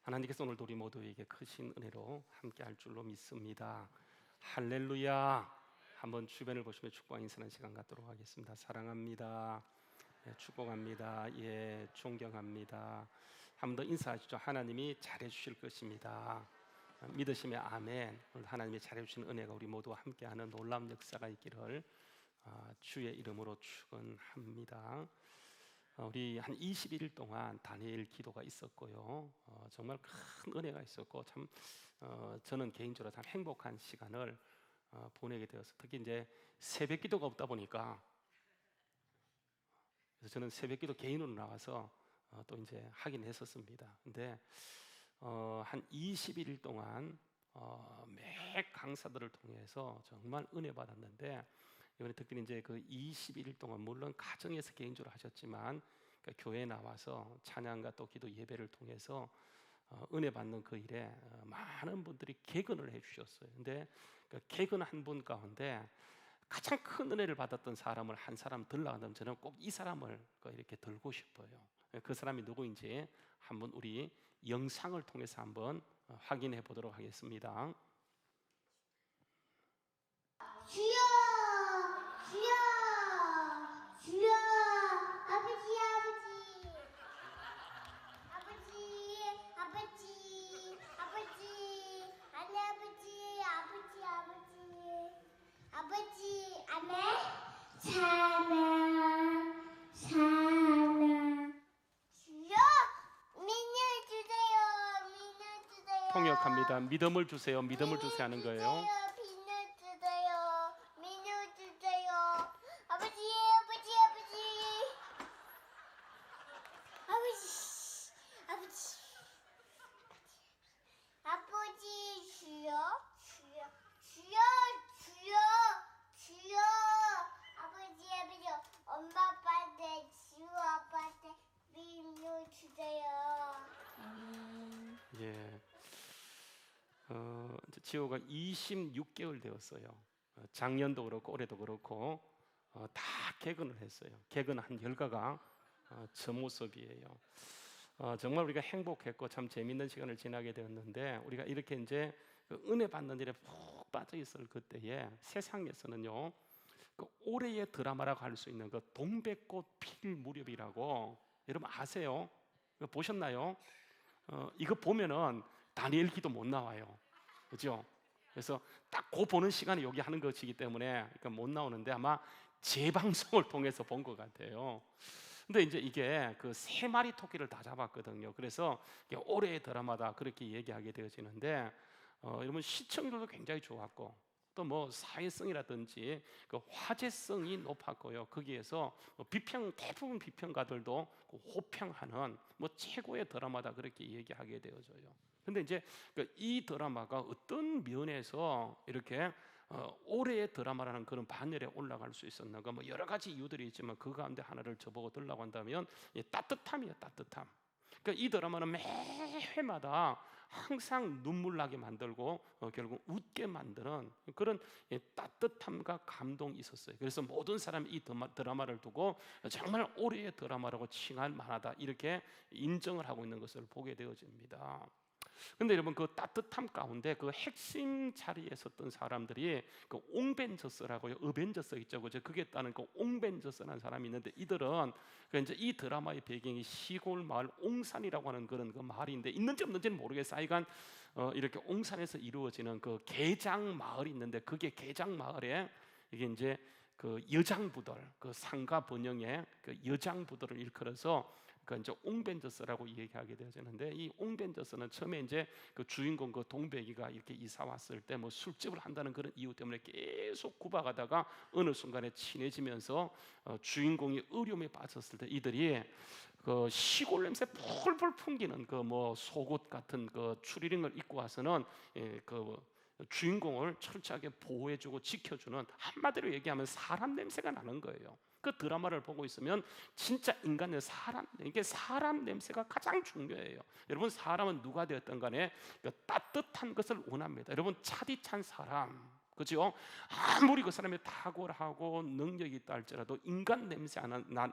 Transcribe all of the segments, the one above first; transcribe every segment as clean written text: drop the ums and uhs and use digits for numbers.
하나님께서 오늘도 우리 모두에게 크신 은혜로 함께할 줄로 믿습니다. 할렐루야. 한번 주변을 보시며 축복 인사하는 시간 갖도록 하겠습니다. 사랑합니다. 축복합니다. 존경합니다. 한 번 더 인사하시죠. 하나님이 잘해주실 것입니다. 믿으시면 아멘. 오늘 하나님이 잘해주신 은혜가 우리 모두와 함께하는 놀라운 역사가 있기를 주의 이름으로 축원합니다. 우리 한 21일 동안 다니엘 기도가 있었고요. 정말 큰 은혜가 있었고 참 저는 개인적으로 참 행복한 시간을 보내게 되었어요. 특히 이제 새벽 기도가 없다 보니까 그래서 저는 새벽 기도 개인으로 나와서 또 이제 하긴 했었습니다. 근데 한 21일 동안 매 강사들을 통해서 정말 은혜 받았는데 이번에 특별히 이제 그 21일 동안 물론 가정에서 개인적으로 하셨지만 그러니까 교회에 나와서 찬양과 또 기도 예배를 통해서 은혜 받는 그 일에 많은 분들이 개근을 해주셨어요. 근데 그 개근한 분 가운데 가장 큰 은혜를 받았던 사람을 한 사람 들라간다면 저는 꼭 이 사람을 이렇게 들고 싶어요. 그 사람이 누구인지 한번 우리 영상을 통해서 한번 확인해 보도록 하겠습니다. 주여, 주여, 주여, 아버지, 아버지, 아버지, 아버지, 아버지, 아내 아버지, 아버지, 아버지, 아버지, 아내, 사랑, 사랑, 주여, 민을 주세요, 민을 주세요. 통역합니다. 믿음을 주세요. 믿음을 주세요 하는 거예요. 아버지 주여 주여 주여 주여 주여 아버지 엄마 아빠한테 지우 아빠한테 민우 주세요. 예. 이제 지호가 26개월 되었어요. 작년도 그렇고 올해도 그렇고 다 개근을 했어요. 개근한 결과가 저 모습이에요. 정말 우리가 행복했고 참 재밌는 시간을 지나게 되었는데 우리가 이렇게 이제 그 은혜 받는 일에 푹 빠져 있을 그때에 세상에서는요 그 올해의 드라마라고 할 수 있는 그 동백꽃 필 무렵이라고 여러분 아세요? 보셨나요? 이거 보면은 다니엘 기도 못 나와요. 그죠? 그래서 딱 그 보는 시간에 여기 하는 것이기 때문에 그러니까 못 나오는데 아마 재방송을 통해서 본 것 같아요. 근데 이제 이게 그 3마리 토끼를 다 잡았거든요. 그래서 이게 올해의 드라마다 그렇게 얘기하게 되어지는데 여러분 시청률도 굉장히 좋았고 또 뭐 사회성이라든지 그 화제성이 높았고요. 거기에서 대부분 비평가들도 호평하는 뭐 최고의 드라마다 그렇게 얘기하게 되어져요. 근데 이제 이 드라마가 어떤 면에서 이렇게 올해의 드라마라는 그런 반열에 올라갈 수 있었는가? 뭐 여러 가지 이유들이 있지만 그 가운데 하나를 저보고 들라고 한다면 따뜻함이에요. 따뜻함. 그러니까 이 드라마는 매 회마다 항상 눈물 나게 만들고 결국 웃게 만드는 그런 따뜻함과 감동이 있었어요. 그래서 모든 사람이 이 드라마를 두고 정말 올해의 드라마라고 칭할 만하다 이렇게 인정을 하고 있는 것을 보게 되어집니다. 근데 여러분 그 따뜻함 가운데 그 핵심 자리에 섰던 사람들이 그 옹벤져스라고요. 어벤져스 있죠. 그죠? 그게 따는 그 옹벤져스라는 사람이 있는데 이들은 그 이제 이 드라마의 배경이 시골 마을 옹산이라고 하는 그런 그 마을인데 있는지 없는지는 모르겠어요. 하여간 이렇게 옹산에서 이루어지는 그 개장 마을이 있는데 그게 개장 마을에 이게 이제 그 여장부들 그 상가 번영의 그 여장부들을 일컬어서 그 이제 옹벤져스라고 얘기하게 되어지는데 이 옹벤져스는 처음에 이제 그 주인공 그 동백이가 이렇게 이사 왔을 때 뭐 술집을 한다는 그런 이유 때문에 계속 구박하다가 어느 순간에 친해지면서 주인공이 어려움에 빠졌을 때 이들이 그 시골 냄새 폴폴 풍기는 그 뭐 속옷 같은 그 추리닝을 입고 와서는 그 주인공을 철저하게 보호해주고 지켜주는 한마디로 얘기하면 사람 냄새가 나는 거예요. 그 드라마를 보고 있으면 진짜 인간의 이게 사람 냄새가 가장 중요해요. 여러분 사람은 누가 되었든 간에 따뜻한 것을 원합니다. 여러분 차디찬 사람 그죠? 아무리 그 사람이 탁월하고 능력이 있다 할지라도 인간 냄새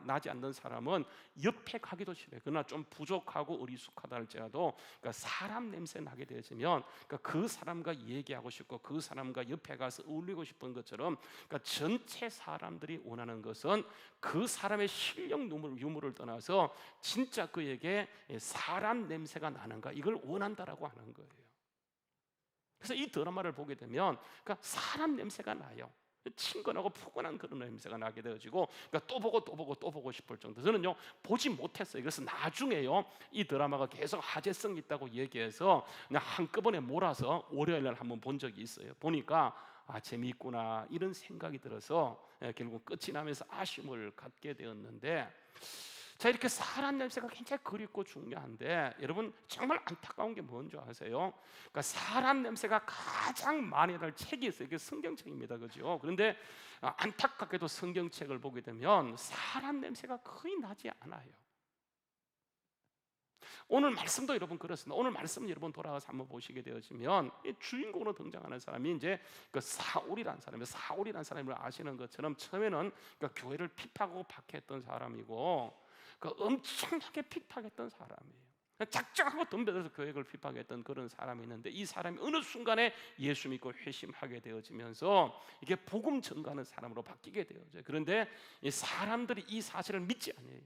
나지 않는 사람은 옆에 가기도 싫어요. 그러나 좀 부족하고 어리숙하다 할지라도 그러니까 사람 냄새 나게 되어지면 그러니까 그 사람과 얘기하고 싶고 그 사람과 옆에 가서 어울리고 싶은 것처럼 그러니까 전체 사람들이 원하는 것은 그 사람의 실력 유무를 떠나서 진짜 그에게 사람 냄새가 나는가 이걸 원한다라고 하는 거예요. 그래서 이 드라마를 보게 되면 그러니까 사람 냄새가 나요. 친근하고 푸근한 그런 냄새가 나게 되어지고 그러니까 또 보고 또 보고 또 보고 싶을 정도. 저는요 보지 못했어요. 그래서 나중에요 이 드라마가 계속 화제성이 있다고 얘기해서 그냥 한꺼번에 몰아서 월요일날 한번 본 적이 있어요. 보니까 아 재미있구나 이런 생각이 들어서 결국 끝이 나면서 아쉬움을 갖게 되었는데, 자 이렇게 사람 냄새가 굉장히 그립고 중요한데 여러분 정말 안타까운 게 뭔지 아세요? 그러니까 사람 냄새가 가장 많이 날 책이 있어요. 이게 성경책입니다, 그죠? 그런데 안타깝게도 성경책을 보게 되면 사람 냄새가 거의 나지 않아요. 오늘 말씀도 여러분 그렇습니다. 오늘 말씀 여러분 돌아가서 한번 보시게 되어지면 이 주인공으로 등장하는 사람이 이제 그 사울이라는 사람이에요. 사울이라는 사람을 아시는 것처럼 처음에는 그러니까 교회를 핍박하고 박해했던 사람이고 그 엄청나게 핍박했던 사람이에요. 작정하고 덤벼들어서 교회를 핍박했던 그런 사람이 있는데 이 사람이 어느 순간에 예수 믿고 회심하게 되어지면서 이게 복음 전가하는 사람으로 바뀌게 되어져요. 그런데 이 사람들이 이 사실을 믿지 않아요.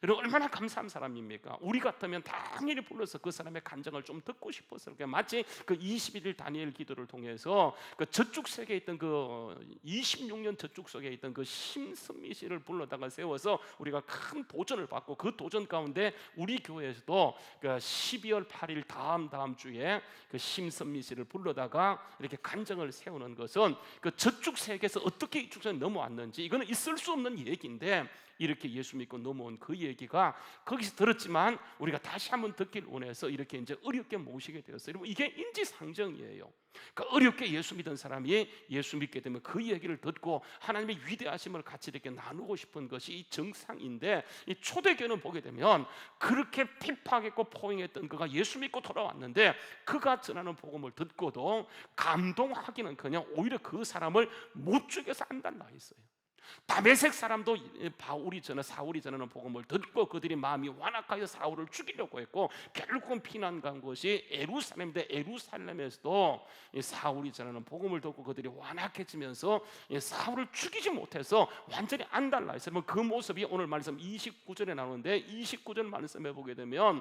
여러분 얼마나 감사한 사람입니까? 우리 같으면 당연히 불러서 그 사람의 간증을 좀 듣고 싶었어요. 마치 그 21일 다니엘 기도를 통해서 그 저쪽 세계에 있던 그 26년 저쪽 속에 있던 그 심선미 씨를 불러다가 세워서 우리가 큰 도전을 받고 그 도전 가운데 우리 교회에서도 그 12월 8일 다음 주에 그 심선미 씨를 불러다가 이렇게 간증을 세우는 것은 그 저쪽 세계에서 어떻게 이쪽 세계에 넘어왔는지 이거는 있을 수 없는 얘기인데 이렇게 예수 믿고 넘어온 그 얘기가 거기서 들었지만 우리가 다시 한번 듣길 원해서 이렇게 이제 어렵게 모시게 되었어요. 여러분 이게 인지상정이에요. 그러니까 어렵게 예수 믿은 사람이 예수 믿게 되면 그 얘기를 듣고 하나님의 위대하심을 같이 이렇게 나누고 싶은 것이 정상인데 이 초대교회는 보게 되면 그렇게 핍박했고 포용했던 그가 예수 믿고 돌아왔는데 그가 전하는 복음을 듣고도 감동하기는 그냥 오히려 그 사람을 못 죽여서 안달나 있어요. 다메섹 사람도 사울이 전하는 복음을 듣고 그들이 마음이 완악하여 사울을 죽이려고 했고 결국은 피난 간 것이 에루살렘인데 에루살렘에서도 사울이 전하는 복음을 듣고 그들이 완악해지면서 사울을 죽이지 못해서 완전히 안달나 있어요. 그 모습이 오늘 말씀 29절에 나오는데 29절 말씀해 보게 되면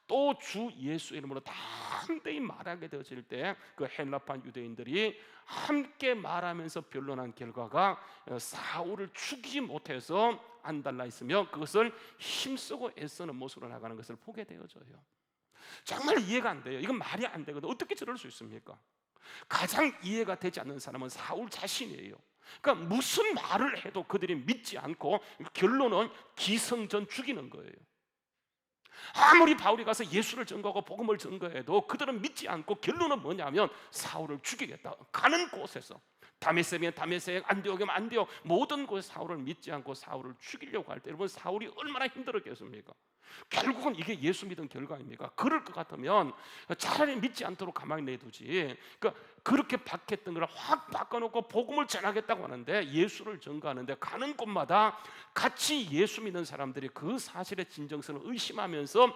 또 주 예수 이름으로 다 한대히 말하게 되어질 때 그 헬라판 유대인들이 함께 말하면서 변론한 결과가 사울을 죽이지 못해서 안달나 있으며 그것을 힘쓰고 애쓰는 모습으로 나가는 것을 보게 되어져요. 정말 이해가 안 돼요. 이건 말이 안 되거든. 어떻게 저럴 수 있습니까? 가장 이해가 되지 않는 사람은 사울 자신이에요. 그러니까 무슨 말을 해도 그들이 믿지 않고 결론은 기승전 죽이는 거예요. 아무리 바울이 가서 예수를 증거하고 복음을 증거해도 그들은 믿지 않고 결론은 뭐냐면 사울을 죽이겠다. 가는 곳에서 다메섹이면 다메섹, 안디옥이면 안디옥 모든 곳에 사울을 믿지 않고 사울을 죽이려고 할 때 여러분 사울이 얼마나 힘들었겠습니까? 결국은 이게 예수 믿은 결과입니까? 그럴 것 같으면 차라리 믿지 않도록 가만히 내두지. 그러니까 그렇게 박했던 걸 확 바꿔놓고 복음을 전하겠다고 하는데 예수를 증거하는데 가는 곳마다 같이 예수 믿는 사람들이 그 사실의 진정성을 의심하면서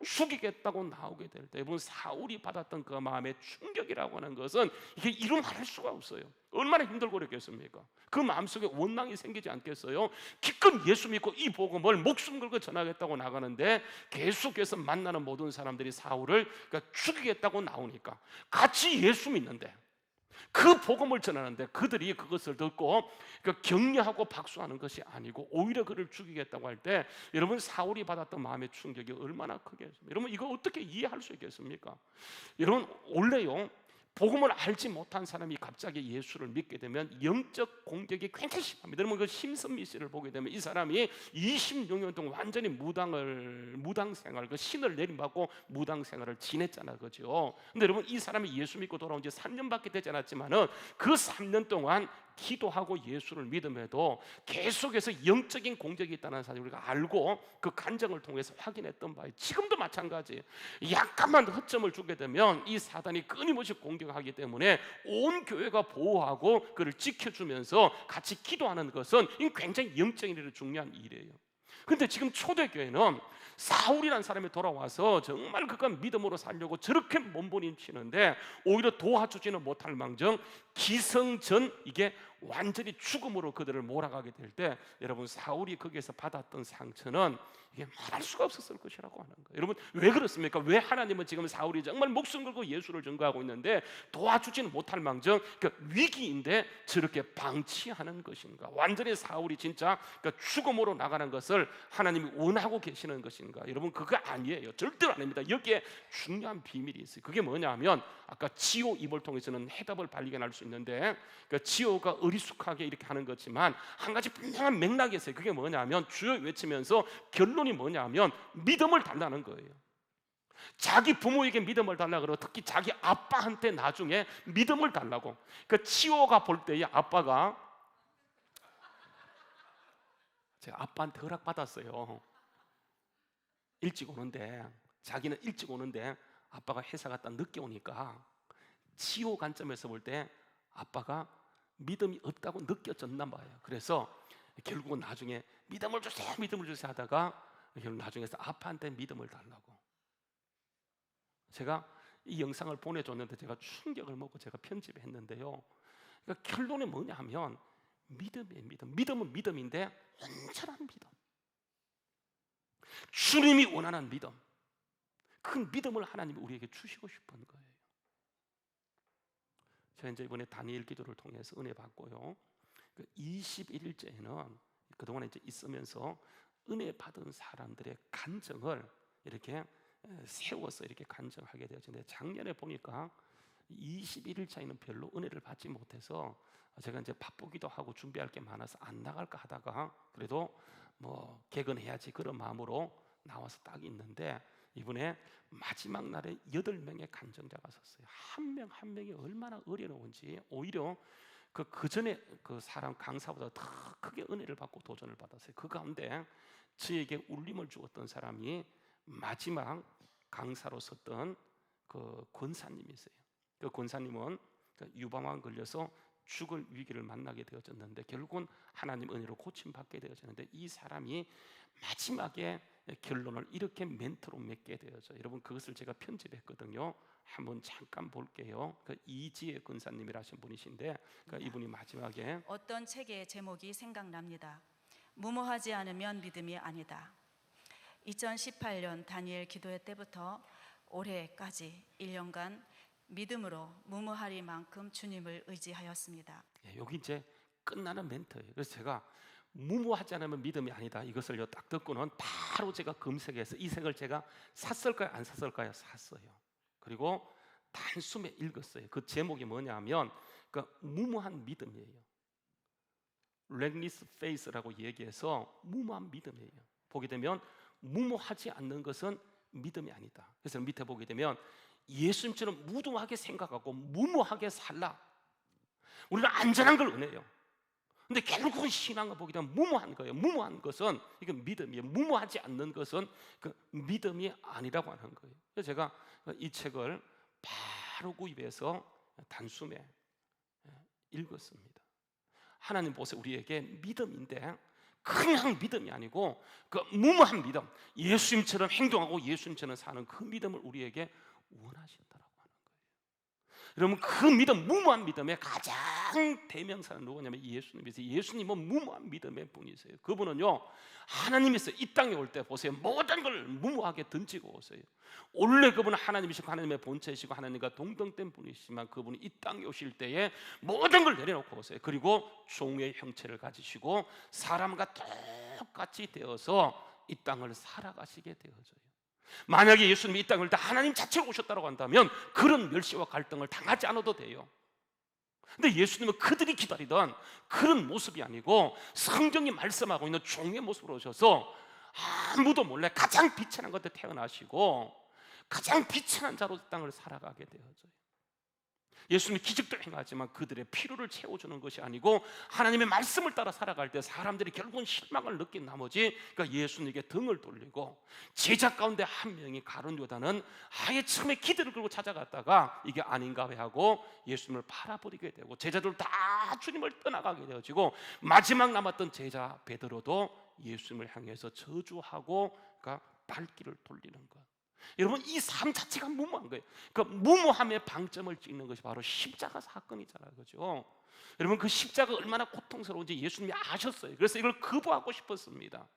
죽이겠다고 나오게 될 때 여러분 사울이 받았던 그 마음의 충격이라고 하는 것은 이게 이름할 수가 없어요. 얼마나 힘들고 그랬겠습니까? 그 마음속에 원망이 생기지 않겠어요? 기껏 예수 믿고 이 복음을 목숨 걸고 전하겠다고 나가는데 계속해서 만나는 모든 사람들이 사울을 그러니까 죽이겠다고 나오니까 같이 예수 믿는데 그 복음을 전하는데 그들이 그것을 듣고 격려하고 박수하는 것이 아니고 오히려 그를 죽이겠다고 할 때 여러분 사울이 받았던 마음의 충격이 얼마나 크겠습니까? 여러분 이거 어떻게 이해할 수 있겠습니까? 여러분 원래요 복음을 알지 못한 사람이 갑자기 예수를 믿게 되면 영적 공격이 굉장히 심합니다. 여러분 그 심선미 씨를 보게 되면 이 사람이 26년 동안 완전히 무당 생활, 그 신을 내림받고 무당 생활을 지냈잖아요, 그렇죠? 근데 여러분 이 사람이 예수 믿고 돌아온 지 3년밖에 되지 않았지만은 그 3년 동안 기도하고 예수를 믿음에도 계속해서 영적인 공격이 있다는 사실을 우리가 알고 그 간증을 통해서 확인했던 바예요. 지금도 마찬가지. 약간만 허점을 주게 되면 이 사단이 끊임없이 공격하기 때문에 온 교회가 보호하고 그를 지켜주면서 같이 기도하는 것은 굉장히 영적인 일이 중요한 일이에요. 근데 지금 초대교회는 사울이라는 사람이 돌아와서 정말 그가 믿음으로 살려고 저렇게 몸부림치는데 오히려 도와주지는 못할 망정 기성전 이게 완전히 죽음으로 그들을 몰아가게 될 때 여러분 사울이 거기에서 받았던 상처는 이게 말할 수가 없었을 것이라고 하는 거예요. 여러분 왜 그렇습니까? 왜 하나님은 지금 사울이 정말 목숨 걸고 예수를 전가하고 있는데 도와주지는 못할 망정 위기인데 저렇게 방치하는 것인가? 완전히 사울이 진짜 죽음으로 나가는 것을 하나님이 원하고 계시는 것인가? 여러분 그거 아니에요. 절대로 아닙니다. 여기에 중요한 비밀이 있어요. 그게 뭐냐면 아까 지호 입을 통해서는 해답을 발견할 수 있는데 지호가 어리숙하게 이렇게 하는 거지만 한 가지 분명한 맥락이 있어요. 그게 뭐냐면 주여 외치면서 결론이 뭐냐면 믿음을 달라는 거예요. 자기 부모에게 믿음을 달라 그러고 특히 자기 아빠한테 나중에 믿음을 달라고. 치호가 볼 때에 아빠가 제가 아빠한테 허락 받았어요. 일찍 오는데 자기는 일찍 오는데 아빠가 회사 갔다 늦게 오니까 치호 관점에서 볼 때 아빠가 믿음이 없다고 느껴졌나 봐요. 그래서 결국은 나중에 믿음을 주세요 하다가 결국 나중에서 아빠한테 믿음을 달라고. 제가 이 영상을 보내줬는데 제가 충격을 먹고 제가 편집했는데요. 그러니까 결론이 뭐냐 하면 믿음이에요. 믿음은 믿음인데 온전한 믿음, 주님이 원하는 믿음, 그 믿음을 하나님이 우리에게 주시고 싶은 거예요. 제가 이제 이번에 다니엘 기도를 통해서 은혜 받고요. 21일째에는 그동안에 이제 있으면서 은혜 받은 사람들의 간증을 이렇게 세워서 이렇게 간증하게 되었는데 작년에 보니까 21일차에는 별로 은혜를 받지 못해서 제가 이제 바쁘기도 하고 준비할 게 많아서 안 나갈까 하다가 그래도 뭐 개근해야지 그런 마음으로 나와서 딱 있는데 이번에 마지막 날에 8명의 간증자가 섰어요. 한 명 한 명이 얼마나 어려운지 오히려 그 전에 그 사람 강사보다 더 크게 은혜를 받고 도전을 받았어요. 그 가운데 저에게 울림을 주었던 사람이 마지막 강사로 섰던 그 권사님이세요. 그 권사님은 유방암 걸려서 죽을 위기를 만나게 되어졌는데 결국은 하나님 은혜로 고침받게 되어졌는데 이 사람이 마지막에 결론을 이렇게 멘트로 맺게 되어져. 여러분 그것을 제가 편집했거든요. 한번 잠깐 볼게요. 이지혜 권사님이라 하신 분이신데 이분이 마지막에 어떤 책의 제목이 생각납니다. 무모하지 않으면 믿음이 아니다. 2018년 다니엘 기도회 때부터 올해까지 1년간 믿음으로 무모하리만큼 주님을 의지하였습니다. 여기 이제 끝나는 멘트예요. 그래서 제가 무모하지 않으면 믿음이 아니다 이것을 딱 듣고는 바로 제가 검색해서 이 책을 제가 샀을까요 안 샀을까요? 샀어요. 그리고 단숨에 읽었어요. 그 제목이 뭐냐면 무모한 믿음이에요. reckless faith라고 얘기해서 무모한 믿음이에요. 보게 되면 무모하지 않는 것은 믿음이 아니다. 그래서 밑에 보게 되면 예수님처럼 무도하게 생각하고 무모하게 살라. 우리는 안전한 걸 원해요. 근데 결국은 신앙을 보게 되면 무모한 거예요. 무모한 것은 이건 믿음이에요. 무모하지 않는 것은 그 믿음이 아니라고 하는 거예요. 그래서 제가 이 책을 바로 구입해서 단숨에 읽었습니다. 하나님 보세요. 우리에게 믿음인데 그냥 믿음이 아니고 그 무모한 믿음, 예수님처럼 행동하고 예수님처럼 사는 그 믿음을 우리에게 원하신다라고 하는 거예요. 여러분 그 믿음, 무모한 믿음의 가장 대명사는 누구냐면 예수님이세요. 예수님은 무모한 믿음의 분이세요. 그분은요 하나님께서 이 땅에 올 때 보세요. 모든 걸 무모하게 던지고 오세요. 원래 그분은 하나님이시고 하나님의 본체이시고 하나님과 동등된 분이시지만 그분이 이 땅에 오실 때에 모든 걸 내려놓고 오세요. 그리고 종의 형체를 가지시고 사람과 똑같이 되어서 이 땅을 살아가시게 되어져요. 만약에 예수님이 이 땅을 올 때 하나님 자체가 오셨다고 한다면 그런 멸시와 갈등을 당하지 않아도 돼요. 근데 예수님은 그들이 기다리던 그런 모습이 아니고 성경이 말씀하고 있는 종의 모습으로 오셔서 아무도 몰래 가장 비천한 것에 태어나시고 가장 비천한 자로 땅을 살아가게 되어져요. 예수님이 기적도 행하지만 그들의 필요를 채워주는 것이 아니고 하나님의 말씀을 따라 살아갈 때 사람들이 결국은 실망을 느낀 나머지 그러니까 예수님에게 등을 돌리고 제자 가운데 한 명이 가룟 유다는 아예 처음에 기대를 걸고 찾아갔다가 이게 아닌가 하고 예수님을 팔아버리게 되고 제자들 다 주님을 떠나가게 되어지고 마지막 남았던 제자 베드로도 예수님을 향해서 저주하고 그러니까 발길을 돌리는 것. 여러분 이 삶 자체가 무모한 거예요. 그 무모함의 방점을 찍는 것이 바로 십자가 사건이잖아요, 그죠? 여러분 그 십자가 얼마나 고통스러운지 예수님이 아셨어요. 그래서 이걸 거부하고 싶었습니다.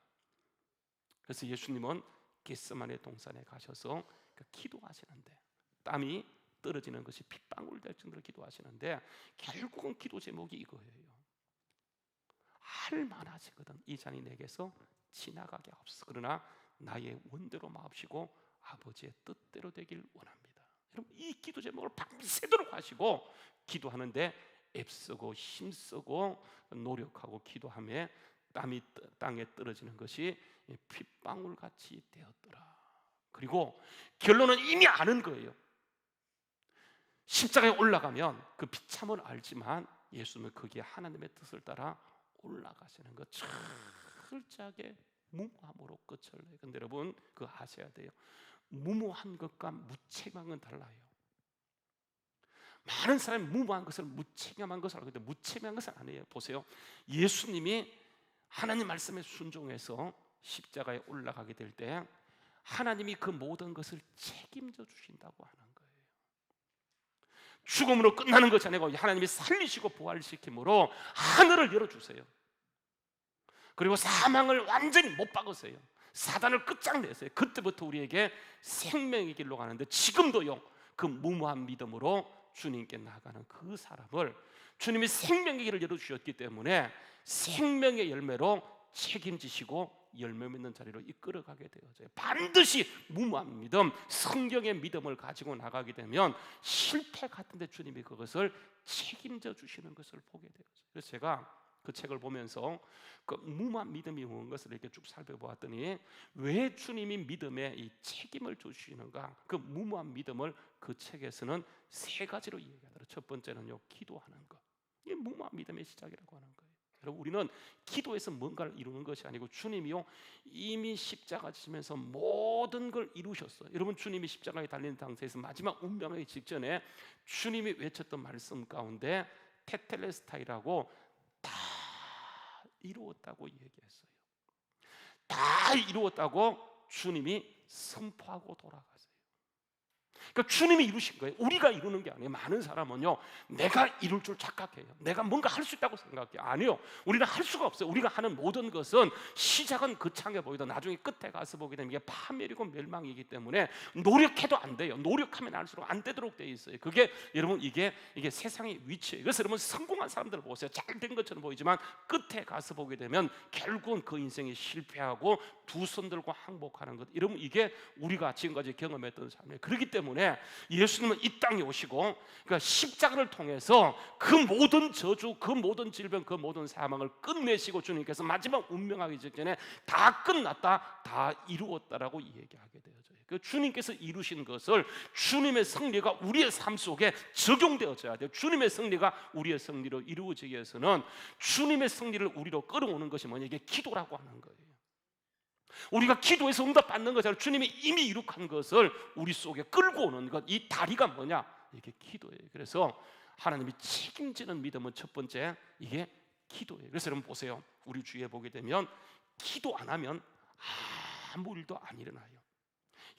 그래서 예수님은 겟세마네 동산에 가셔서 기도하시는데 땀이 떨어지는 것이 핏방울 될 정도로 기도하시는데 결국은 기도 제목이 이거예요. 할 만하시거든 이 잔이 내게서 지나가게 하옵소서. 그러나 나의 원대로 마옵시고 아버지의 뜻대로 되길 원합니다. 여러분 이 기도 제목을 밤새도록 하시고 기도하는데 애쓰고 힘쓰고 노력하고 기도함에 땀이 땅에 떨어지는 것이 핏방울같이 되었더라. 그리고 결론은 이미 아는 거예요. 십자가에 올라가면 그 비참을 알지만 예수님은 거기에 하나님의 뜻을 따라 올라가시는 것 철저하게 무모함으로 끝을 내요. 근데 여러분 그거 아셔야 돼요. 무모한 것과 무책임한 건 달라요. 많은 사람이 무모한 것을 무책임한 것을 알고 있는데 무책임한 것은 아니에요. 보세요. 예수님이 하나님 말씀에 순종해서 십자가에 올라가게 될 때 하나님이 그 모든 것을 책임져 주신다고 하는 거예요. 죽음으로 끝나는 것이 아니고 하나님이 살리시고 부활시킴으로 하늘을 열어주세요. 그리고 사망을 완전히 못 박으세요. 사단을 끝장내세요. 그때부터 우리에게 생명의 길로 가는데 지금도요 그 무모한 믿음으로 주님께 나가는 그 사람을 주님이 생명의 길을 열어주셨기 때문에 생명의 열매로 책임지시고 열매 맺는 자리로 이끌어가게 되어져요. 반드시 무모한 믿음, 성경의 믿음을 가지고 나가게 되면 실패 같은데 주님이 그것을 책임져 주시는 것을 보게 되어져요. 그래서 제가 그 책을 보면서 그 무모한 믿음이 뭔 것을 이렇게 쭉 살펴보았더니 왜 주님이 믿음에 이 책임을 주시는가? 그 무모한 믿음을 그 책에서는 세 가지로 이야기하더라고요. 첫 번째는요, 기도하는 것. 이게 무모한 믿음의 시작이라고 하는 거예요. 여러분 우리는 기도에서 뭔가를 이루는 것이 아니고 주님이요 이미 십자가 지면서 모든 걸 이루셨어요. 여러분 주님이 십자가에 달리는 당시에서 마지막 운명하기 직전에 주님이 외쳤던 말씀 가운데 테텔레스타이라고 다 이루었다고 얘기했어요. 다 이루었다고 주님이 선포하고 돌아가세요. 그러니까 주님이 이루신 거예요. 우리가 이루는 게 아니에요. 많은 사람은요 내가 이룰 줄 착각해요. 내가 뭔가 할 수 있다고 생각해요. 아니요, 우리는 할 수가 없어요. 우리가 하는 모든 것은 시작은 거창해 보이도 나중에 끝에 가서 보게 되면 이게 파멸이고 멸망이기 때문에 노력해도 안 돼요. 노력하면 할수록 안 되도록 돼 있어요. 그게 여러분 이게 세상의 위치예요. 그래서 여러분 성공한 사람들 보세요. 잘 된 것처럼 보이지만 끝에 가서 보게 되면 결국은 그 인생이 실패하고 두 손 들고 항복하는 것. 여러분 이게 우리가 지금까지 경험했던 삶이에요. 그렇기 때문에 예수님은 이 땅에 오시고 그러니까 십자가를 통해서 그 모든 저주, 그 모든 질병, 그 모든 사망을 끝내시고 주님께서 마지막 운명하기 직전에 다 끝났다, 다 이루었다라고 얘기하게 되어져요. 그 주님께서 이루신 것을 주님의 승리가 우리의 삶 속에 적용되어져야 돼요. 주님의 승리가 우리의 승리로 이루어지기 위해서는 주님의 승리를 우리로 끌어오는 것이 뭐냐? 이게 기도라고 하는 거예요. 우리가 기도해서 응답받는 것처럼 주님이 이미 이룩한 것을 우리 속에 끌고 오는 것, 이 다리가 뭐냐? 이게 기도예요. 그래서 하나님이 책임지는 믿음은 첫 번째 이게 기도예요. 그래서 여러분 보세요. 우리 주위에 보게 되면 기도 안 하면 아무 일도 안 일어나요.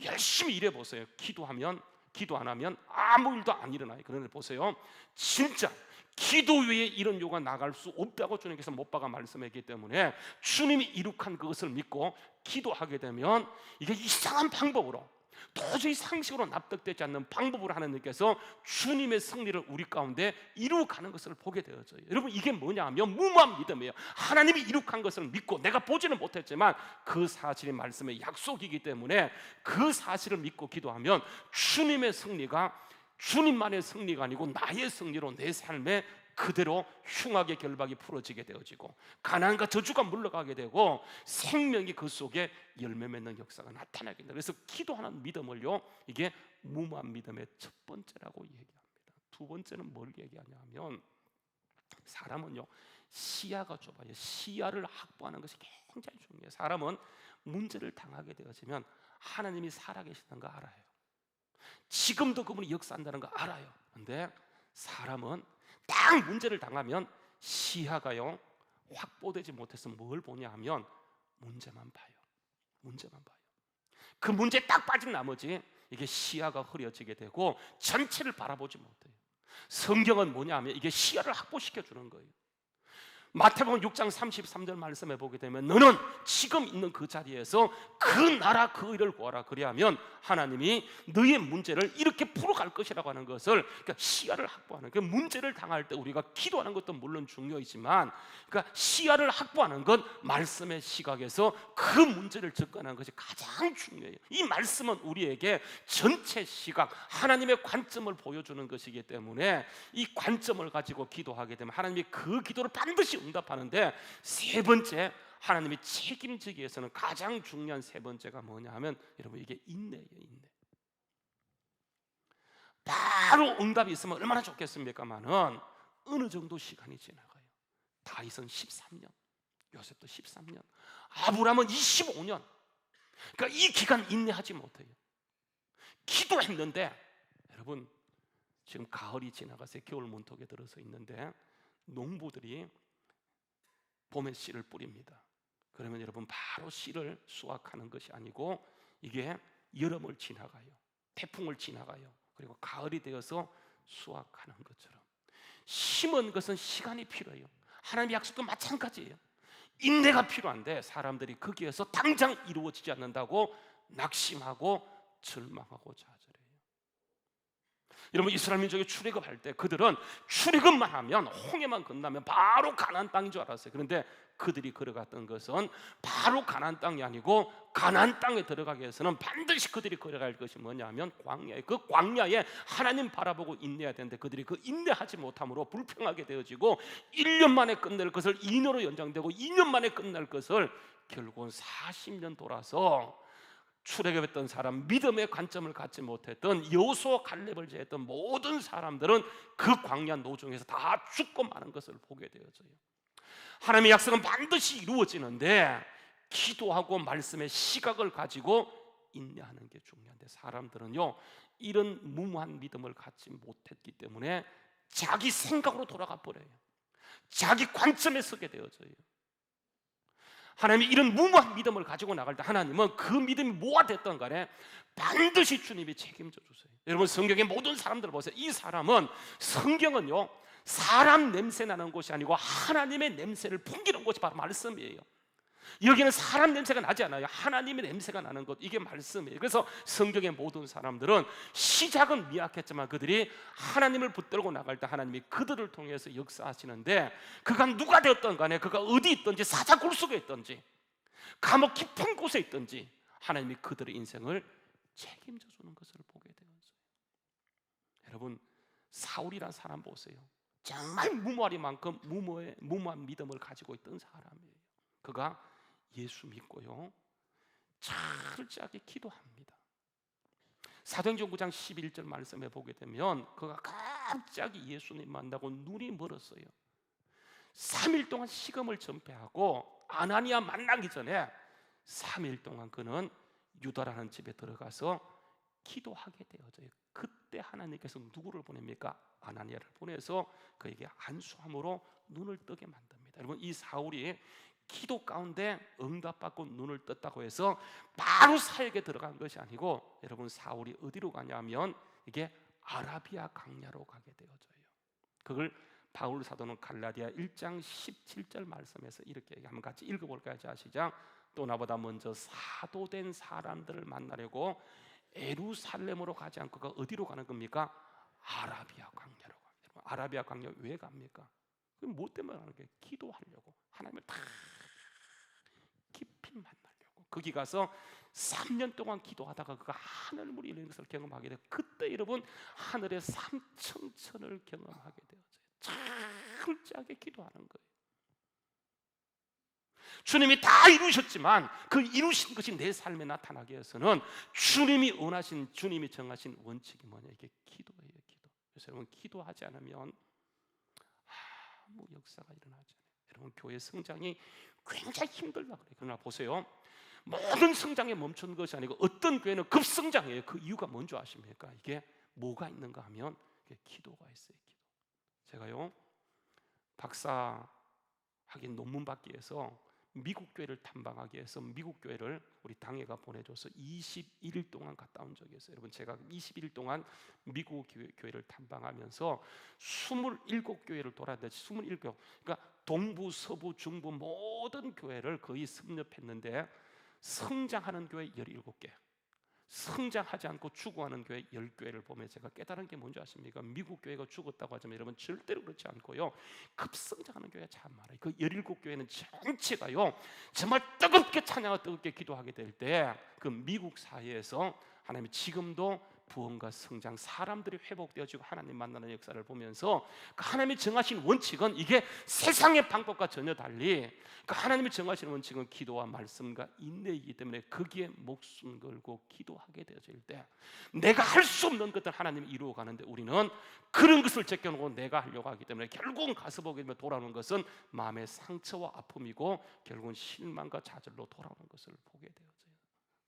열심히 일해 보세요. 기도 안 하면 아무 일도 안 일어나요. 그런데 보세요. 진짜 기도 외에 이런 요가 나갈 수 없다고 주님께서 못 박아 말씀했기 때문에 주님이 이룩한 그것을 믿고 기도하게 되면 이게 이상한 방법으로 도저히 상식으로 납득되지 않는 방법으로 하나님께서 주님의 승리를 우리 가운데 이루어가는 것을 보게 되어져요. 여러분 이게 뭐냐 하면 무모한 믿음이에요. 하나님이 이룩한 것을 믿고 내가 보지는 못했지만 그 사실이 말씀의 약속이기 때문에 그 사실을 믿고 기도하면 주님의 승리가 주님만의 승리가 아니고 나의 승리로 내 삶에 그대로 흉악의 결박이 풀어지게 되어지고 가난과 저주가 물러가게 되고 생명이 그 속에 열매 맺는 역사가 나타나게 됩니다. 그래서 기도하는 믿음을요 이게 무모한 믿음의 첫 번째라고 얘기합니다. 두 번째는 뭘 얘기하냐면 사람은요 시야가 좁아요. 시야를 확보하는 것이 굉장히 중요해요. 사람은 문제를 당하게 되어지면 하나님이 살아계시다는 거 알아요. 지금도 그분이 역사한다는 거 알아요. 근데 사람은 딱 문제를 당하면 시야가요 확보되지 못해서 뭘 보냐 하면 문제만 봐요. 문제만 봐요. 그 문제에 딱 빠진 나머지 이게 시야가 흐려지게 되고 전체를 바라보지 못해요. 성경은 뭐냐 하면 이게 시야를 확보시켜 주는 거예요. 마태복음 6장 33절 말씀해 보게 되면 너는 지금 있는 그 자리에서 그 나라 그 일을 구하라. 그리하면 하나님이 너의 문제를 이렇게 풀어갈 것이라고 하는 것을, 그러니까 시야를 확보하는, 그 문제를 당할 때 우리가 기도하는 것도 물론 중요하지만, 그러니까 시야를 확보하는 것, 말씀의 시각에서 그 문제를 접근하는 것이 가장 중요해요. 이 말씀은 우리에게 전체 시각, 하나님의 관점을 보여주는 것이기 때문에 이 관점을 가지고 기도하게 되면 하나님이 그 기도를 반드시 응답하는데, 세 번째 하나님이 책임지기 위해서는 가장 중요한 세 번째가 뭐냐 하면 여러분 이게 인내예요. 인내. 바로 응답이 있으면 얼마나 좋겠습니까마는 어느 정도 시간이 지나가요. 다윗은 13년, 요셉도 13년, 아브라함은 25년. 그러니까 이 기간 인내하지 못해요. 기도했는데 여러분 지금 가을이 지나가서 겨울 문턱에 들어서 있는데 농부들이 봄에 씨를 뿌립니다. 그러면 여러분 바로 씨를 수확하는 것이 아니고 이게 여름을 지나가요. 태풍을 지나가요. 그리고 가을이 되어서 수확하는 것처럼 심은 것은 시간이 필요해요. 하나님의 약속도 마찬가지예요. 인내가 필요한데 사람들이 거기에서 당장 이루어지지 않는다고 낙심하고 절망하고 좌절해요. 여러분 이스라엘 민족이 출애굽할 때 그들은 출애굽만 하면, 홍해만 건너면 바로 가나안 땅인 줄 알았어요. 그런데 그들이 걸어갔던 것은 바로 가나안 땅이 아니고, 가나안 땅에 들어가기 위해서는 반드시 그들이 걸어갈 것이 뭐냐면 광야에, 그 광야에 하나님 바라보고 인내해야 되는데 그들이 그 인내하지 못함으로 불평하게 되어지고 1년 만에 끝낼 것을 2년으로 연장되고 2년 만에 끝낼 것을 결국은 40년 돌아서 출애굽했던 사람, 믿음의 관점을 갖지 못했던 여호수아 갈렙을 제했던 모든 사람들은 그 광야 노중에서 다 죽고 마는 것을 보게 되어져요. 하나님의 약속은 반드시 이루어지는데 기도하고 말씀의 시각을 가지고 인내하는 게 중요한데 사람들은요 이런 무모한 믿음을 갖지 못했기 때문에 자기 생각으로 돌아가 버려요. 자기 관점에 서게 되어져요. 하나님이 이런 무모한 믿음을 가지고 나갈 때 하나님은 그 믿음이 뭐가 됐던 간에 반드시 주님이 책임져 주세요. 여러분 성경의 모든 사람들 보세요. 이 사람은, 성경은요 사람 냄새 나는 곳이 아니고 하나님의 냄새를 풍기는 곳이 바로 말씀이에요. 여기는 사람 냄새가 나지 않아요. 하나님의 냄새가 나는 것, 이게 말씀이에요. 그래서 성경의 모든 사람들은 시작은 미약했지만 그들이 하나님을 붙들고 나갈 때 하나님이 그들을 통해서 역사하시는데, 그가 누가 되었던 간에, 그가 어디 있든지, 사자굴 속에 있든지 감옥 깊은 곳에 있든지 하나님이 그들의 인생을 책임져 주는 것을 보게 되었어요. 여러분 사울이라는 사람 보세요. 정말 무모하리만큼 무모한 믿음을 가지고 있던 사람이에요. 그가 예수 믿고요 철저하게 기도합니다. 사도행전 9장 11절 말씀에 보게 되면 그가 갑자기 예수님 만나고 눈이 멀었어요. 3일 동안 식음을 전폐하고 아나니아 만나기 전에 3일 동안 그는 유다라는 집에 들어가서 기도하게 되어져요. 그때 하나님께서 누구를 보냅니까? 아나니아를 보내서 그에게 안수함으로 눈을 뜨게 만듭니다. 여러분 이 사울이 기도 가운데 응답받고 눈을 떴다고 해서 바로 사역에 들어간 것이 아니고, 여러분 사울이 어디로 가냐면 이게 아라비아 광야로 가게 되어져요. 그걸 바울 사도는 갈라디아 1장 17절 말씀에서 이렇게 한번 같이 읽어볼까요? 자 시작. 또 나보다 먼저 사도된 사람들을 만나려고 예루살렘으로 가지 않고 그가 어디로 가는 겁니까? 아라비아 광야로 가요. 아라비아 광야 왜 갑니까? 뭐 때문에 가는 거예요? 기도하려고, 하나님을 다 깊이 만나려고. 거기 가서 3년 동안 기도하다가 그가 하늘물이 열리는 것을 경험하게 되고, 그때 여러분 하늘의 삼청천을 경험하게 되어져요. 철저하게 기도하는 거예요. 주님이 다 이루셨지만 그 이루신 것이 내 삶에 나타나기 위해서는 주님이 원하신, 주님이 정하신 원칙이 뭐냐? 이게 기도예요. 기도. 그래서 여러분 기도하지 않으면 아무 역사가 일어나지 않아요. 여러분 교회 성장이 굉장히 힘들다 그래요. 그러나 보세요. 모든 성장에 멈춘 것이 아니고 어떤 교회는 급성장해요. 그 이유가 뭔지 아십니까? 이게 뭐가 있는가 하면 이게 기도가 있어요. 기도. 제가요 박사 하긴 논문 받기 위해서 미국 교회를 탐방하기 위해서 미국 교회를 우리 당회가 보내줘서 21일 동안 갔다 온 적이 있어요. 여러분 제가 21일 동안 미국 교회를 탐방하면서 27교회를 돌았는데 27교회 그러니까 동부, 서부, 중부 모든 교회를 거의 섭렵했는데 성장하는 교회 17개 성장하지 않고 죽어가는 교회 10교회를 보면 제가 깨달은 게 뭔지 아십니까? 미국 교회가 죽었다고 하지만 여러분 절대로 그렇지 않고요 급성장하는 교회가 참 많아요. 그 17교회는 전체가요 정말 뜨겁게 찬양하고 뜨겁게 기도하게 될 때 그 미국 사회에서 하나님이 지금도 부흥과 성장, 사람들이 회복되어지고 하나님 만나는 역사를 보면서 그 하나님이 정하신 원칙은 이게 세상의 방법과 전혀 달리 그 하나님이 정하신 원칙은 기도와 말씀과 인내이기 때문에 거기에 목숨 걸고 기도하게 되어질 때 내가 할 수 없는 것들 하나님이 이루어가는데 우리는 그런 것을 제껴놓고 내가 하려고 하기 때문에 결국은 가서 보게 되면 돌아오는 것은 마음의 상처와 아픔이고 결국은 실망과 좌절로 돌아오는 것을 보게 되어져요.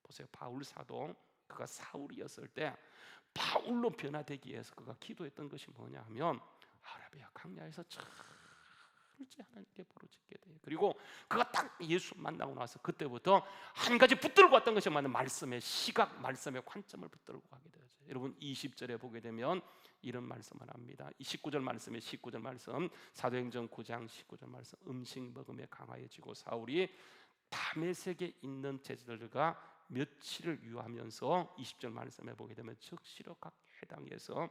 보세요. 바울 사도 그가 사울이었을 때 바울로 변화되기 위해서 그가 기도했던 것이 뭐냐 하면 아라비아 광야에서 철저히 하나님께 부르짖게 돼요. 그리고 그가 딱 예수 만나고 나서 그때부터 한 가지 붙들고 왔던 것이 뭐냐면 말씀의 시각, 말씀의 관점을 붙들고 가게 되죠. 여러분 20절에 보게 되면 이런 말씀을 합니다. 19절 말씀에 19절 말씀 사도행전 9장 19절 말씀 음식 먹음에 강하여지고 사울이 다메섹에 있는 제자들과 며칠을 유하면서 20절 말씀에 보게 되면 즉시로 각 회당에서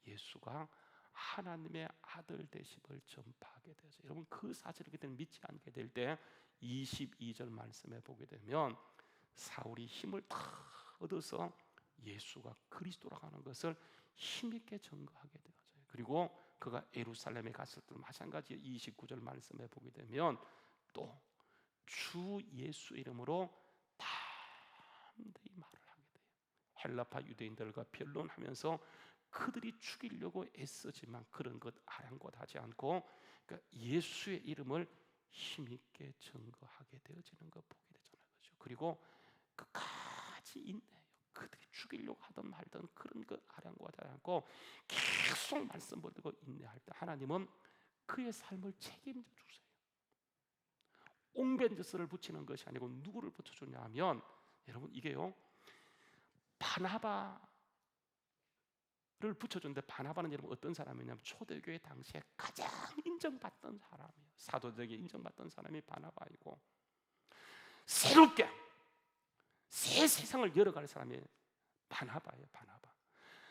예수가 하나님의 아들 되심을 전파하게 되어서 여러분 그 사실을 그때는 믿지 않게 될 때 22절 말씀에 보게 되면 사울이 힘을 다 얻어서 예수가 그리스도라고 하는 것을 힘있게 증거하게 되어져요. 그리고 그가 예루살렘에 갔을 때 마찬가지 29절 말씀에 보게 되면 또 주 예수 이름으로 담대히 말을 하게 돼요. 헬라파 유대인들과 변론하면서 그들이 죽이려고 애쓰지만 그런 것 아랑곳하지 않고 그러니까 예수의 이름을 힘있게 증거하게 되어지는 것 보게 되잖아요. 그렇죠? 그리고 끝까지 인내해요. 그들이 죽이려고 하든 말든 그런 것 아랑곳하지 않고 계속 말씀 붙들고 인내할 때 하나님은 그의 삶을 책임져 주세요. 옹벤져스를 붙이는 것이 아니고 누구를 붙여주냐 하면 여러분 이게요 바나바를 붙여줬는데 바나바는 여러분 어떤 사람이냐면 초대교회 당시에 가장 인정받던 사람이에요. 사도들에게 인정받던 사람이 바나바이고 새롭게 새 세상을 열어갈 사람이 바나바예요. 바나바.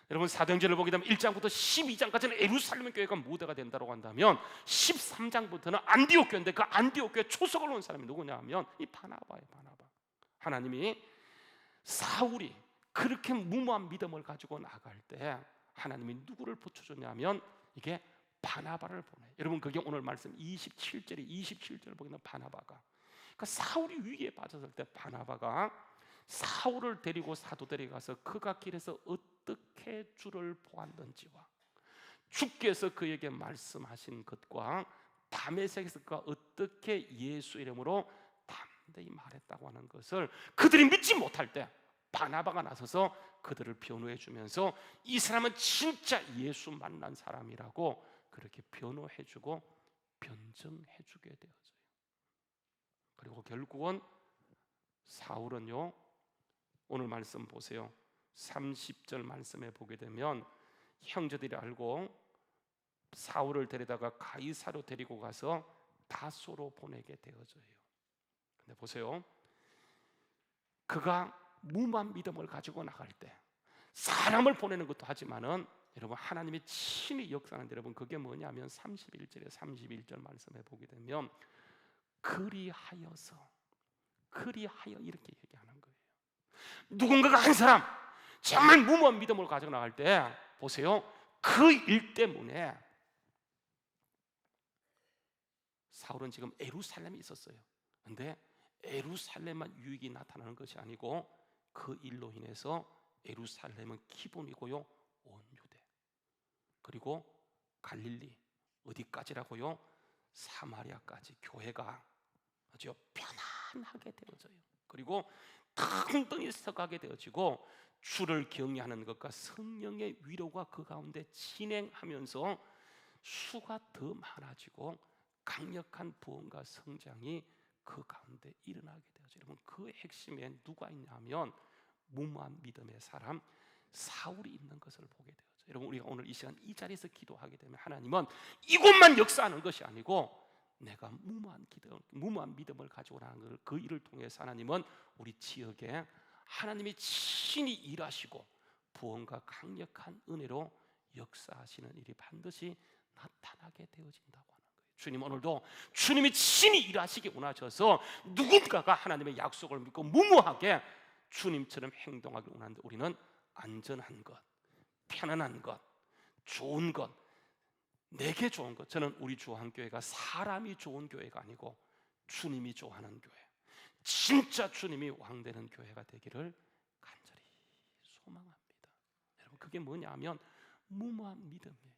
여러분 사도행전을 보게 되면 1장부터 12장까지는 예루살렘 교회가 무대가 된다고 한다면 13장부터는 안디옥 교회인데 그 안디옥 교회 초석을 놓은 사람이 누구냐 하면 이 바나바예요. 바나바. 하나님이 사울이 그렇게 무모한 믿음을 가지고 나갈 때 하나님이 누구를 붙여줬냐면 이게 바나바를 보내요. 여러분 그게 오늘 말씀 27절을 보게 되면 바나바가 그러니까 사울이 위기에 빠졌을 때 바나바가 사울을 데리고 사도들이 가서 그가 길에서 어떻게 주를 보았는지와 주께서 그에게 말씀하신 것과 다메섹에서 그가 어떻게 예수 이름으로 담대히 말했다고 하는 것을 그들이 믿지 못할 때 바나바가 나서서 그들을 변호해 주면서 이 사람은 진짜 예수 만난 사람이라고 그렇게 변호해 주고 변증해 주게 되어져요. 그리고 결국은 사울은요 오늘 말씀 보세요. 30절 말씀에 보게 되면 형제들이 알고 사울을 데려다가 가이사로 데리고 가서 다소로 보내게 되어져요. 근데 보세요. 그가 무모한 믿음을 가지고 나갈 때 사람을 보내는 것도 하지만은 여러분 하나님이 친히 역사하는데 여러분 그게 뭐냐면 31절 말씀에 보게 되면 그리하여서 이렇게 얘기하는 거예요. 누군가가 한 사람 정말 무모한 믿음을 가지고 나갈 때 보세요. 그 일 때문에 사울은 지금 예루살렘에 있었어요. 근데 예루살렘만 유익이 나타나는 것이 아니고 그 일로 인해서 예루살렘은 기본이고요 온 유대 그리고 갈릴리 어디까지라고요? 사마리아까지 교회가 아주 편안하게 되어져요. 그리고 텅텅이 서가게 되어지고 주를 경외하는 것과 성령의 위로가 그 가운데 진행하면서 수가 더 많아지고 강력한 부흥과 성장이 그 가운데 일어나게 되어져. 여러분, 그 핵심에 누가 있냐면 무모한 믿음의 사람 사울이 있는 것을 보게 되어져. 여러분, 우리가 오늘 이 시간 이 자리에서 기도하게 되면 하나님은 이곳만 역사하는 것이 아니고 내가 무모한 믿음을 가지고 나는 그 일을 통해서 하나님은 우리 지역에 하나님이 친히 일하시고 부흥과 강력한 은혜로 역사하시는 일이 반드시 나타나게 되어진다고 하는 거예요. 주님, 오늘도 주님이 친히 일하시기 원하셔서 누군가가 하나님의 약속을 믿고 무모하게 주님처럼 행동하길 원하는데, 우리는 안전한 것, 편안한 것, 좋은 것, 내게 좋은 것. 저는 우리 주한교회가 사람이 좋은 교회가 아니고 주님이 좋아하는 교회, 진짜 주님이 왕되는 교회가 되기를 간절히 소망합니다. 여러분, 그게 뭐냐면 무모한 믿음이에요.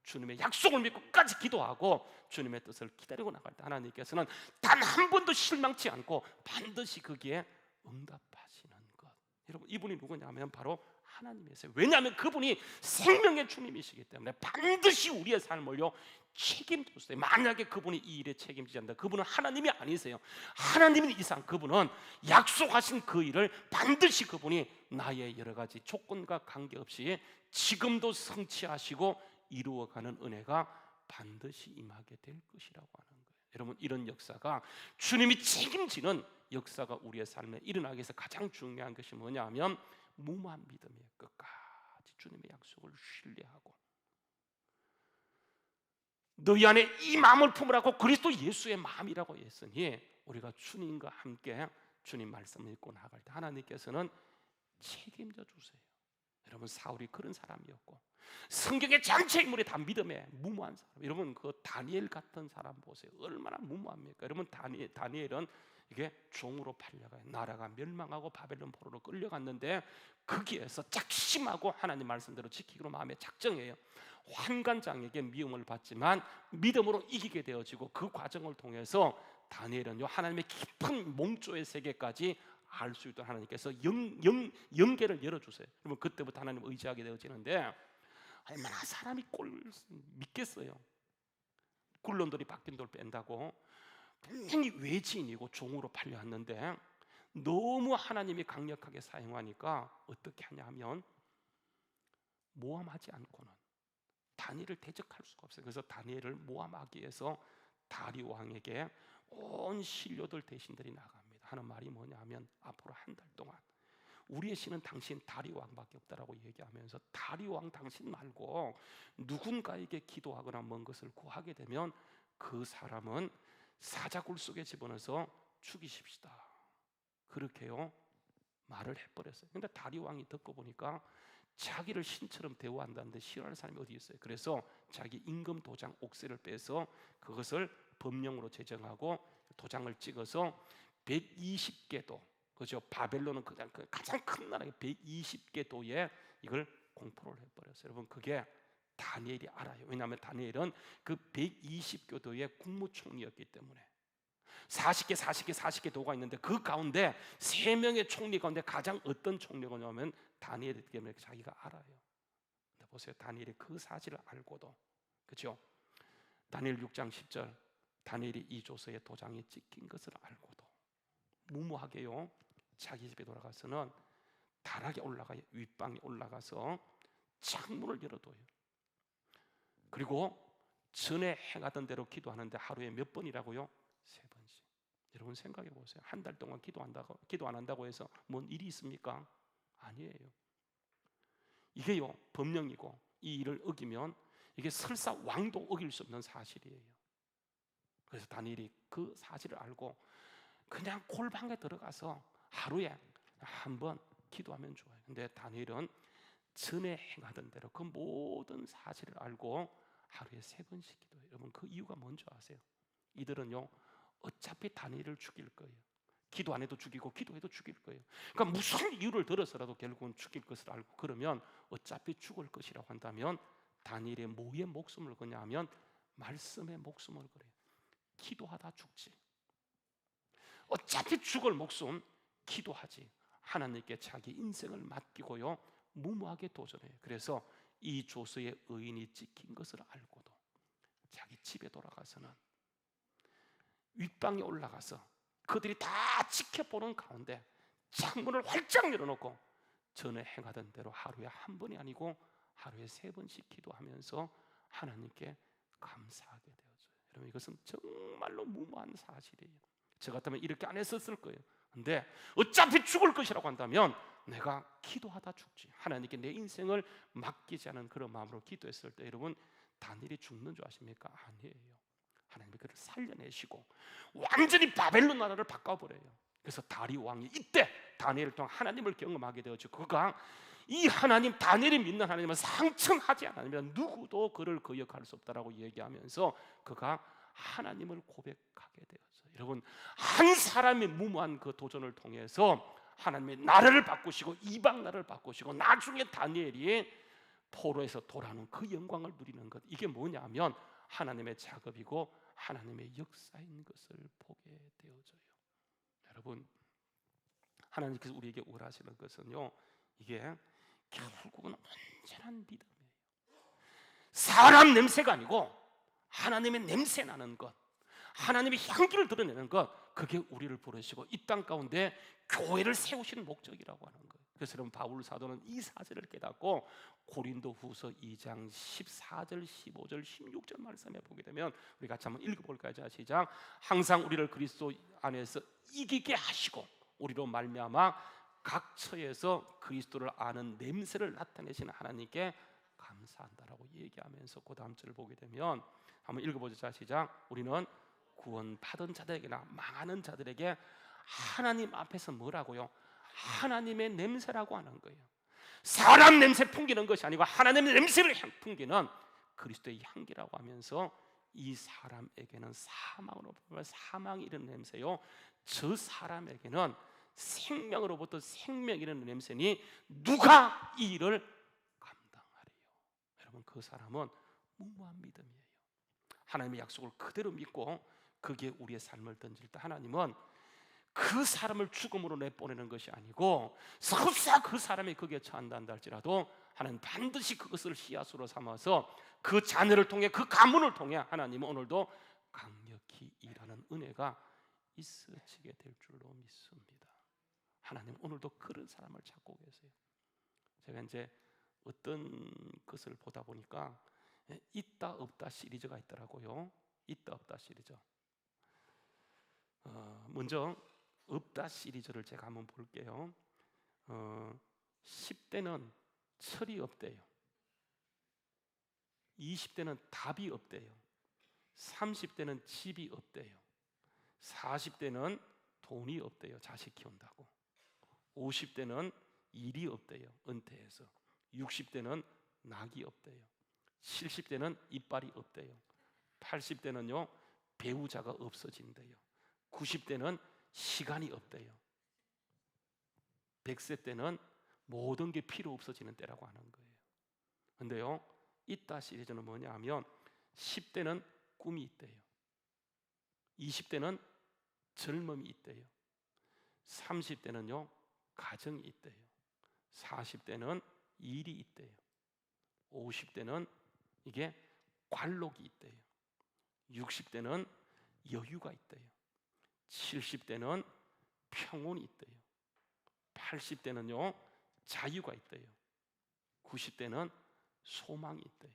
주님의 약속을 믿고 끝까지 기도하고 주님의 뜻을 기다리고 나갈 때 하나님께서는 단 한 번도 실망치 않고 반드시 거기에 응답하시는 것. 여러분, 이분이 누구냐면 바로 하나님이세요. 왜냐하면 그분이 생명의 주님이시기 때문에 반드시 우리의 삶을요 책임졌어요. 만약에 그분이 이 일에 책임지지 않는다, 그분은 하나님이 아니세요. 하나님인 이상 그분은 약속하신 그 일을 반드시 그분이 나의 여러 가지 조건과 관계없이 지금도 성취하시고 이루어가는 은혜가 반드시 임하게 될 것이라고 하는 거예요. 여러분, 이런 역사가 주님이 책임지는 역사가 우리의 삶에 일어나기 위해서 가장 중요한 것이 뭐냐면 무모한 믿음이에요. 끝까지 주님의 약속을 신뢰하고 너희 안에 이 마음을 품으라고 그리스도 예수의 마음이라고 했으니 우리가 주님과 함께 주님 말씀을 읽고 나갈 때 하나님께서는 책임져 주세요. 여러분, 사울이 그런 사람이었고 성경의 전체 인물이 다 믿음에 무모한 사람. 여러분, 그 다니엘 같은 사람 보세요. 얼마나 무모합니까? 여러분, 다니엘은 이게 종으로 팔려가요. 나라가 멸망하고 바벨론 포로로 끌려갔는데 거기에서 작심하고 하나님 말씀대로 지키기로 마음에 작정해요. 환관장에게 미움을 받지만 믿음으로 이기게 되어지고 그 과정을 통해서 다니엘은요 하나님의 깊은 몽조의 세계까지 알 수 있도록 하나님께서 영계를 열어주세요. 그러면 그때부터 하나님 의지하게 되어지는데 얼마나 사람이 믿겠어요. 굴론돌이 바뀐 돌 뺀다고 분명히 외지인이고 종으로 팔려왔는데 너무 하나님이 강력하게 사용하니까 어떻게 하냐면 모함하지 않고는 다니엘을 대적할 수가 없어요. 그래서 다니엘을 모함하기 위해서 다리 왕에게 온 신료들 대신들이 나갑니다. 하는 말이 뭐냐면 앞으로 한 달 동안 우리의 신은 당신 다리 왕밖에 없다라고 얘기하면서 다리 왕 당신 말고 누군가에게 기도하거나 먼 것을 구하게 되면 그 사람은 사자굴 속에 집어넣어서 죽이십시다. 그렇게요 말을 해버렸어요. 근데 다리 왕이 듣고 보니까 자기를 신처럼 대우한다는데 싫어하는 사람이 어디 있어요. 그래서 자기 임금 도장 옥새를 빼서 그것을 법령으로 제정하고 도장을 찍어서 120개 도, 그죠? 바벨론은 가장 큰 나라에 120개 도에 이걸 공포를 해버렸어요. 여러분, 그게 다니엘이 알아요. 왜냐하면 다니엘은 그 120개 도의 국무총리였기 때문에 40개 도가 있는데 그 가운데 3명의 총리 가운데 가장 어떤 총리냐면 다니엘이기 때문에 자기가 알아요. 근데 보세요, 다니엘이 그 사실을 알고도, 그렇죠? 다니엘 6장 10절, 다니엘이 이 조서에 도장이 찍힌 것을 알고도 무모하게요 자기 집에 돌아가서는 다락에 올라가요. 윗방에 올라가서 창문을 열어둬요. 그리고 전에 행하던 대로 기도하는데 하루에 몇 번이라고요? 3번씩. 여러분 생각해 보세요. 한 달 동안 기도 안 한다고 해서 뭔 일이 있습니까? 아니에요. 이게요 법령이고 이 일을 어기면 이게 설사 왕도 어길 수 없는 사실이에요. 그래서 다니엘이 그 사실을 알고 그냥 골방에 들어가서 하루에 한 번 기도하면 좋아요. 근데 다니엘은 전에 행하던 대로 그 모든 사실을 알고 하루에 3번씩 기도해요. 여러분, 그 이유가 뭔지 아세요? 이들은요 어차피 다니엘을 죽일 거예요. 기도 안 해도 죽이고 기도해도 죽일 거예요. 그러니까 무슨 이유를 들어서라도 결국은 죽일 것을 알고, 그러면 어차피 죽을 것이라고 한다면 다니엘의 뭐에 목숨을 거냐 하면 말씀에 목숨을 걸어요. 기도하다 죽지. 어차피 죽을 목숨 기도하지. 하나님께 자기 인생을 맡기고요 무모하게 도전해요. 그래서 이 조서의 의인이 찍힌 것을 알고도 자기 집에 돌아가서는 윗방에 올라가서 그들이 다 지켜보는 가운데 창문을 활짝 열어놓고 전에 행하던 대로 하루에 한 번이 아니고 하루에 3번씩 기도하면서 하나님께 감사하게 되어져요. 여러분, 이것은 정말로 무모한 사실이에요. 저 같으면 이렇게 안 했었을 거예요. 근데 어차피 죽을 것이라고 한다면 내가 기도하다 죽지. 하나님께 내 인생을 맡기지 않은 그런 마음으로 기도했을 때 여러분, 다니엘이 죽는 줄 아십니까? 아니에요. 하나님이 그를 살려내시고 완전히 바벨론 나라를 바꿔버려요. 그래서 다리오 왕이 이때 다니엘을 통해 하나님을 경험하게 되었죠. 그가 이 하나님, 다니엘이 믿는 하나님은 상청하지 않으면 누구도 그를 거역할 수 없다라고 얘기하면서 그가 하나님을 고백하게 되었어요. 여러분, 한 사람의 무모한 그 도전을 통해서 하나님의 나라를 바꾸시고 이방 나라를 바꾸시고 나중에 다니엘이 포로에서 돌아오는 그 영광을 누리는 것, 이게 뭐냐면 하나님의 작업이고 하나님의 역사인 것을 보게 되어져요. 여러분, 하나님께서 우리에게 원하시는 것은요, 이게 결국은 온전한 믿음이에요. 사람 냄새가 아니고 하나님의 냄새 나는 것, 하나님의 향기를 드러내는 것, 그게 우리를 부르시고 이 땅 가운데 교회를 세우시는 목적이라고 하는 거예요. 그래서 여러분, 바울 사도는 이 사실을 깨닫고 고린도후서 2장 14절, 15절, 16절 말씀에 보게 되면 우리 같이 한번 읽어볼까요? 자, 시작. 항상 우리를 그리스도 안에서 이기게 하시고 우리로 말미암아 각 처에서 그리스도를 아는 냄새를 나타내시는 하나님께 감사한다라고 얘기하면서 그 다음 절을 보게 되면 한번 읽어보죠. 자, 시작. 우리는 구원받은 자들에게나 망하는 자들에게 하나님 앞에서 뭐라고요? 하나님의 냄새라고 하는 거예요. 사람 냄새 풍기는 것이 아니고 하나님의 냄새를 풍기는 그리스도의 향기라고 하면서 이 사람에게는 사망으로 보면 사망이 이런 냄새요, 저 사람에게는 생명으로부터 생명이 이런 냄새니 누가 이 일을 감당하리요? 여러분, 그 사람은 무모한 믿음이에요. 하나님의 약속을 그대로 믿고 그게 우리의 삶을 던질 때 하나님은 그 사람을 죽음으로 내보내는 것이 아니고 설사 그 사람이 거기에 처한다 할지라도 하나님 반드시 그것을 씨앗으로 삼아서 그 자녀를 통해 그 가문을 통해 하나님은 오늘도 강력히 일하는 은혜가 있어지게 될 줄로 믿습니다. 하나님 오늘도 그런 사람을 찾고 계세요. 제가 이제 어떤 것을 보다 보니까 있다 없다 시리즈가 있더라고요. 있다 없다 시리즈. 먼저 없다 시리즈를 제가 한번 볼게요. 10대는 철이 없대요. 20대는 답이 없대요. 30대는 집이 없대요. 40대는 돈이 없대요. 자식 키운다고. 50대는 일이 없대요. 은퇴해서. 60대는 낙이 없대요. 70대는 이빨이 없대요. 80대는요 배우자가 없어진대요. 90대는 시간이 없대요. 100세 때는 모든 게 필요 없어지는 때라고 하는 거예요. 근데요, 있다 시리즈는 뭐냐 하면 10대는 꿈이 있대요. 20대는 젊음이 있대요. 30대는요 가정이 있대요. 40대는 일이 있대요. 50대는 이게 관록이 있대요. 60대는 여유가 있대요. 70대는 평온이 있대요. 80대는요 자유가 있대요. 90대는 소망이 있대요.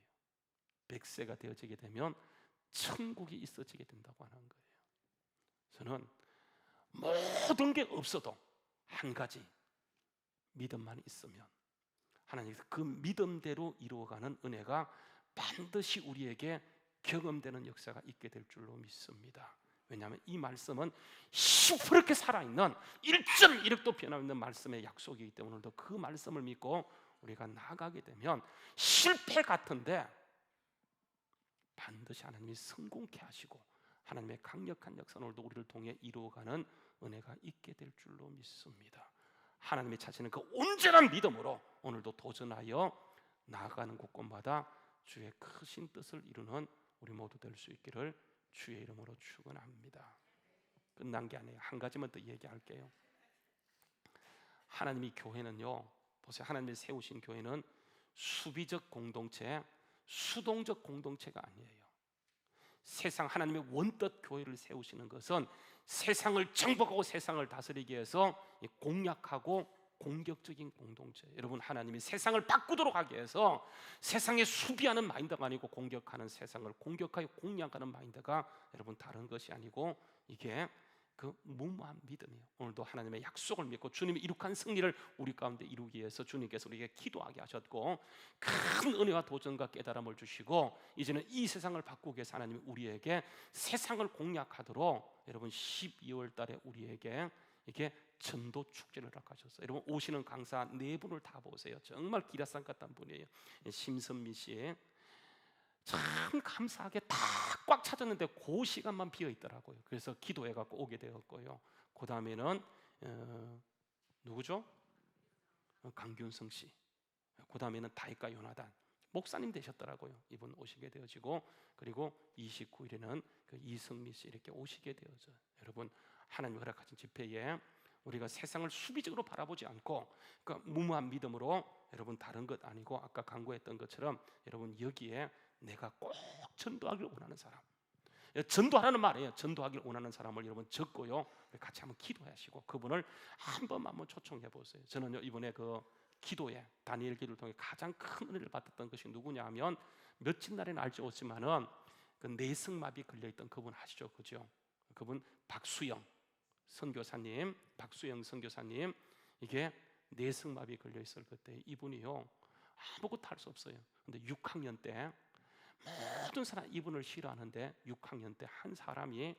100세가 되어지게 되면 천국이 있어지게 된다고 하는 거예요. 저는 모든 게 없어도 한 가지 믿음만 있으면 하나님께서 그 믿음대로 이루어가는 은혜가 반드시 우리에게 경험되는 역사가 있게 될 줄로 믿습니다. 왜냐하면 이 말씀은 시퍼렇게 살아있는 1.1억도 변함없는 말씀의 약속이기 때문에 오늘도 그 말씀을 믿고 우리가 나아가게 되면 실패 같은데 반드시 하나님이 성공케 하시고 하나님의 강력한 역사는 오늘도 우리를 통해 이루어가는 은혜가 있게 될 줄로 믿습니다. 하나님이 찾으시는 그 온전한 믿음으로 오늘도 도전하여 나아가는 곳곳마다 주의 크신 뜻을 이루는 우리 모두 될 수 있기를 주의 이름으로 축원합니다. 끝난 게 아니에요. 한 가지만 더 얘기할게요. 하나님이 교회는요, 보세요. 하나님이 세우신 교회는 수비적 공동체, 수동적 공동체가 아니에요. 세상 하나님의 원뜻 교회를 세우시는 것은 세상을 정복하고 세상을 다스리기 위해서 공략하고 공격적인 공동체. 여러분, 하나님이 세상을 바꾸도록 하기 위해서 세상에 수비하는 마인드가 아니고 공격하는, 세상을 공격하여 공략하는 마인드가 여러분 다른 것이 아니고 이게 그 무모한 믿음이에요. 오늘도 하나님의 약속을 믿고 주님이 이룩한 승리를 우리 가운데 이루기 위해서 주님께서 우리에게 기도하게 하셨고 큰 은혜와 도전과 깨달음을 주시고 이제는 이 세상을 바꾸기 위해서 하나님이 우리에게 세상을 공략하도록 여러분 12월 달에 우리에게 이게 전도 축제를 하셨어요. 여러분 오시는 강사 네 분을 다 보세요. 정말 기라상 같은 분이에요. 심선미 씨 참 감사하게 다 꽉 차졌는데 그 시간만 비어 있더라고요. 그래서 기도해 갖고 오게 되었고요. 그 다음에는 누구죠? 강균성 씨. 그 다음에는 다윗과 요나단 목사님 되셨더라고요. 이분 오시게 되어지고 그리고 29일에는 그 이승미 씨 이렇게 오시게 되어져. 여러분 하나님 허락하신 집회에 우리가 세상을 수비적으로 바라보지 않고 그러니까 무모한 믿음으로 여러분 다른 것 아니고 아까 강구했던 것처럼 여러분 여기에 내가 꼭 전도하기를 원하는 사람, 전도하라는 말이에요. 전도하기를 원하는 사람을 여러분 적고요. 같이 한번 기도하시고 그분을 한 번만 한번 초청해 보세요. 저는요 이번에 그 기도에 다니엘 기도를 통해 가장 큰 은혜를 받았던 것이 누구냐면 며칠 날에는 알지 못지만은 그 뇌승마비 걸려있던 그분 아시죠, 그죠? 그분 박수영 선교사님, 박수영 선교사님 이게 뇌승마비 걸려 있을 그때 이분이요 아무것도 할 수 없어요. 근데 6학년 때 모든 사람 이분을 싫어하는데 6학년 때 한 사람이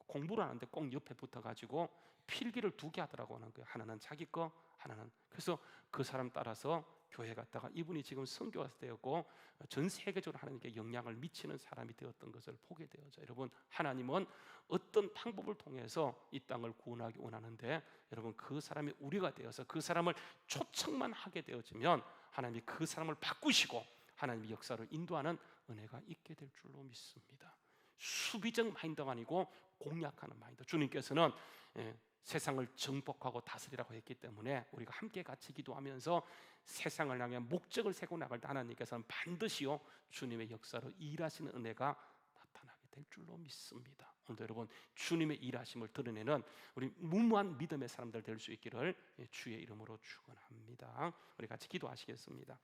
공부를 하는데 꼭 옆에 붙어가지고 필기를 2개 하더라고 하는 거예요. 하나는 자기 거, 하나는 그래서 그 사람 따라서 교회 갔다가 이분이 지금 선교사 되었고 전 세계적으로 하나님께 영향을 미치는 사람이 되었던 것을 보게 되어져. 여러분 하나님은 어떤 방법을 통해서 이 땅을 구원하기 원하는데 여러분 그 사람이 우리가 되어서 그 사람을 초청만 하게 되어지면 하나님이 그 사람을 바꾸시고 하나님의 역사를 인도하는 은혜가 있게 될 줄로 믿습니다. 수비적 마인드가 아니고 공략하는 마인드. 주님께서는 세상을 정복하고 다스리라고 했기 때문에 우리가 함께 같이 기도하면서 세상을 향해 목적을 세고 나갈 때 하나님께서는 반드시요 주님의 역사로 일하시는 은혜가 나타나게 될 줄로 믿습니다. 오늘도 여러분 주님의 일하심을 드러내는 우리 무모한 믿음의 사람들 될 수 있기를 주의 이름으로 축원합니다. 우리 같이 기도하시겠습니다.